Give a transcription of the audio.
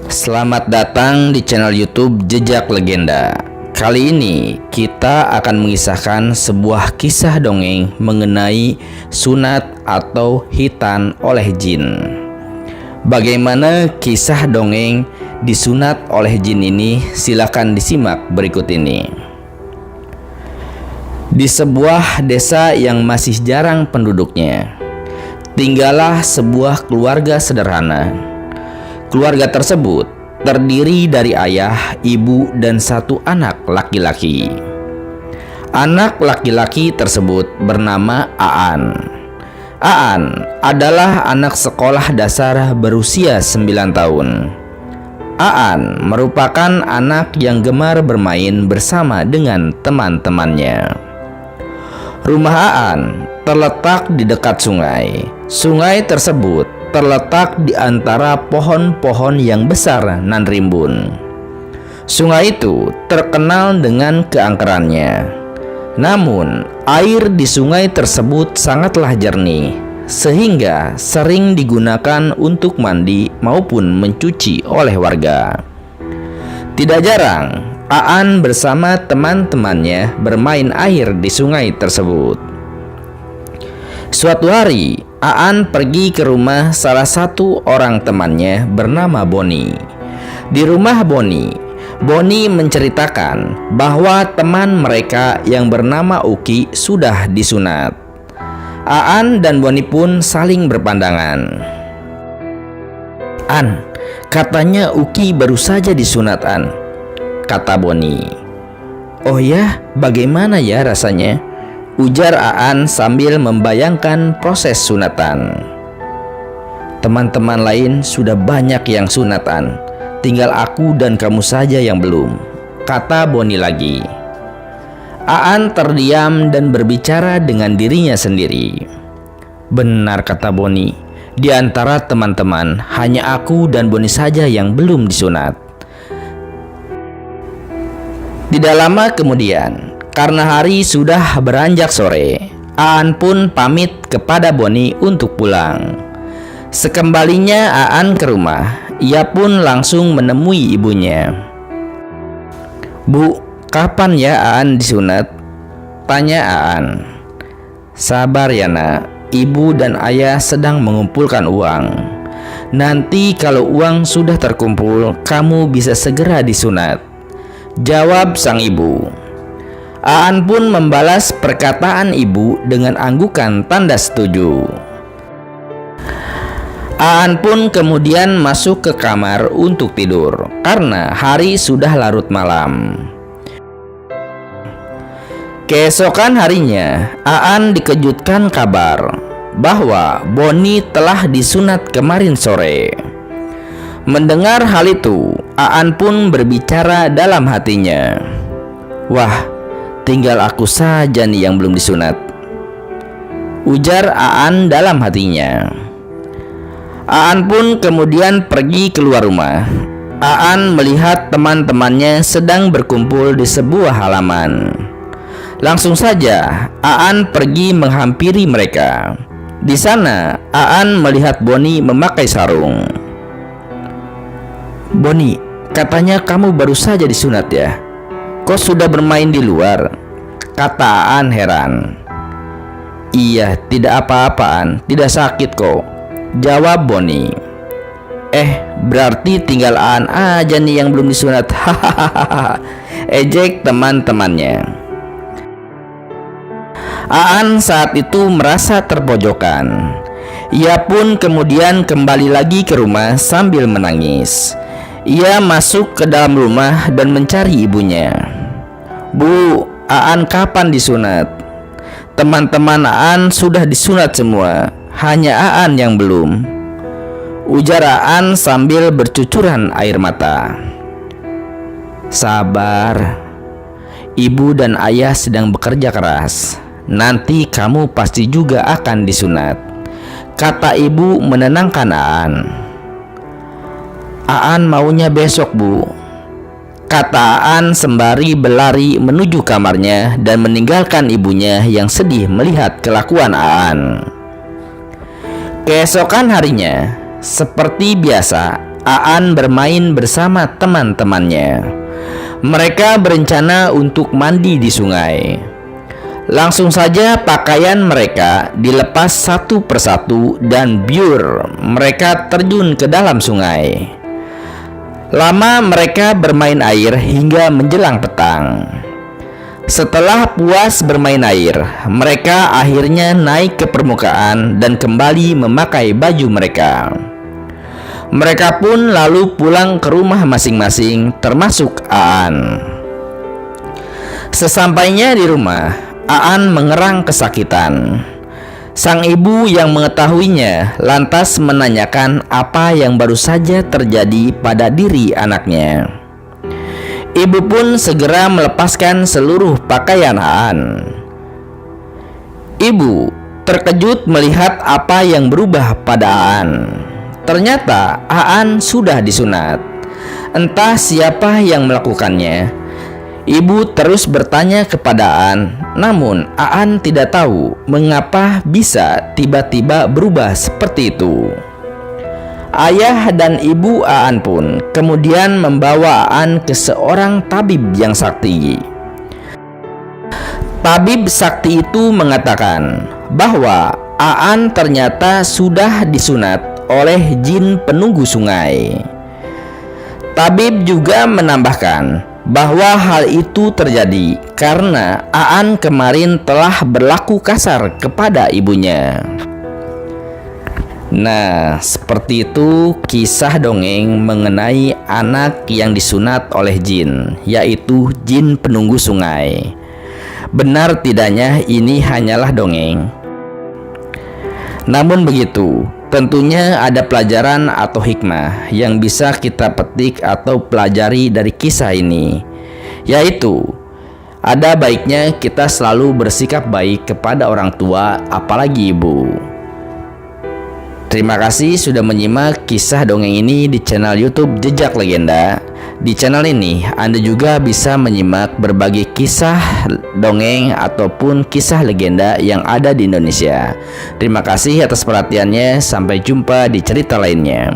Selamat datang di channel YouTube Jejak Legenda. Kali ini kita akan mengisahkan sebuah kisah dongeng mengenai sunat atau hitan oleh jin. Bagaimana kisah dongeng disunat oleh jin ini? Silakan disimak berikut ini. Di sebuah desa yang masih jarang penduduknya, tinggallah sebuah keluarga sederhana. Keluarga tersebut terdiri dari ayah, ibu, dan satu anak laki-laki. Anak laki-laki tersebut bernama Aan. Aan adalah anak sekolah dasar berusia 9 tahun. Aan merupakan anak yang gemar bermain bersama dengan teman-temannya. Rumah Aan terletak di dekat sungai. Sungai tersebut terletak di antara pohon-pohon yang besar nan rimbun. Sungai itu terkenal dengan keangkerannya. Namun, air di sungai tersebut sangatlah jernih, sehingga sering digunakan untuk mandi maupun mencuci oleh warga. Tidak jarang, Aan bersama teman-temannya bermain air di sungai tersebut. Suatu hari, Aan pergi ke rumah salah satu orang temannya bernama Boni. Di rumah Boni, Boni menceritakan bahwa teman mereka yang bernama Uki sudah disunat. Aan dan Boni pun saling berpandangan. "An, katanya Uki baru saja disunat, An," kata Boni. "Oh ya, bagaimana ya rasanya?" ujar Aan sambil membayangkan proses sunatan. "Teman-teman lain sudah banyak yang sunatan, tinggal aku dan kamu saja yang belum," kata Boni lagi. Aan terdiam dan berbicara dengan dirinya sendiri. "Benar," kata Boni, "di antara teman-teman hanya aku dan Boni saja yang belum disunat." Tidak lama kemudian, karena hari sudah beranjak sore, Aan pun pamit kepada Boni untuk pulang. Sekembalinya Aan ke rumah, ia pun langsung menemui ibunya. "Bu, kapan ya Aan disunat?" tanya Aan. "Sabar ya nak, ibu dan ayah sedang mengumpulkan uang. Nanti kalau uang sudah terkumpul, kamu bisa segera disunat," jawab sang ibu. Aan pun membalas perkataan ibu dengan anggukan tanda setuju. Aan pun kemudian masuk ke kamar untuk tidur karena hari sudah larut malam. Keesokan harinya, Aan dikejutkan kabar bahwa Boni telah disunat kemarin sore. Mendengar hal itu, Aan pun berbicara dalam hatinya. "Wah, tinggal aku saja nih yang belum disunat," ujar Aan dalam hatinya. Aan pun kemudian pergi keluar rumah. Aan melihat teman-temannya sedang berkumpul di sebuah halaman. Langsung saja Aan pergi menghampiri mereka. Di sana Aan melihat Boni memakai sarung. "Boni, katanya kamu baru saja disunat ya? Kok sudah bermain di luar?" kata Aan heran. "Iya, tidak apa-apa Aan, tidak sakit kok," jawab Boni. Berarti tinggal Aan aja nih yang belum disunat." Hahaha, ejek teman-temannya. Aan saat itu merasa terpojokan. Ia pun kemudian kembali lagi ke rumah sambil menangis. Ia masuk ke dalam rumah dan mencari ibunya. "Bu, Aan kapan disunat?" "Teman-teman Aan sudah disunat semua, hanya Aan yang belum," ujar Aan sambil bercucuran air mata. "Sabar, ibu dan ayah sedang bekerja keras. Nanti kamu pasti juga akan disunat," kata ibu menenangkan Aan. "Aan maunya besok, Bu," kata Aan sembari berlari menuju kamarnya dan meninggalkan ibunya yang sedih melihat kelakuan Aan. Keesokan harinya, seperti biasa, Aan bermain bersama teman-temannya. Mereka berencana untuk mandi di sungai. Langsung saja pakaian mereka dilepas satu persatu dan biur mereka terjun ke dalam sungai. Lama mereka bermain air hingga menjelang petang. Setelah puas bermain air, mereka akhirnya naik ke permukaan dan kembali memakai baju mereka. Mereka pun lalu pulang ke rumah masing-masing, termasuk Aan. Sesampainya di rumah, Aan mengerang kesakitan. Sang ibu yang mengetahuinya lantas menanyakan apa yang baru saja terjadi pada diri anaknya. Ibu pun segera melepaskan seluruh pakaian Aan. Ibu terkejut melihat apa yang berubah pada Aan. Ternyata Aan sudah disunat. Entah siapa yang melakukannya. Ibu terus bertanya kepada Aan, namun Aan tidak tahu mengapa bisa tiba-tiba berubah seperti itu. Ayah dan ibu Aan pun kemudian membawa Aan ke seorang tabib yang sakti. Tabib sakti itu mengatakan bahwa Aan ternyata sudah disunat oleh jin penunggu sungai. Tabib juga menambahkan bahwa hal itu terjadi karena Aan kemarin telah berlaku kasar kepada ibunya. Nah, seperti itu kisah dongeng mengenai anak yang disunat oleh jin, yaitu jin penunggu sungai. Benar tidaknya ini hanyalah dongeng. Namun begitu, tentunya ada pelajaran atau hikmah yang bisa kita petik atau pelajari dari kisah ini, yaitu ada baiknya kita selalu bersikap baik kepada orang tua, apalagi ibu. Terima kasih sudah menyimak kisah dongeng ini di channel YouTube Jejak Legenda. Di channel ini Anda juga bisa menyimak berbagai kisah dongeng ataupun kisah legenda yang ada di Indonesia. Terima kasih atas perhatiannya. Sampai jumpa di cerita lainnya.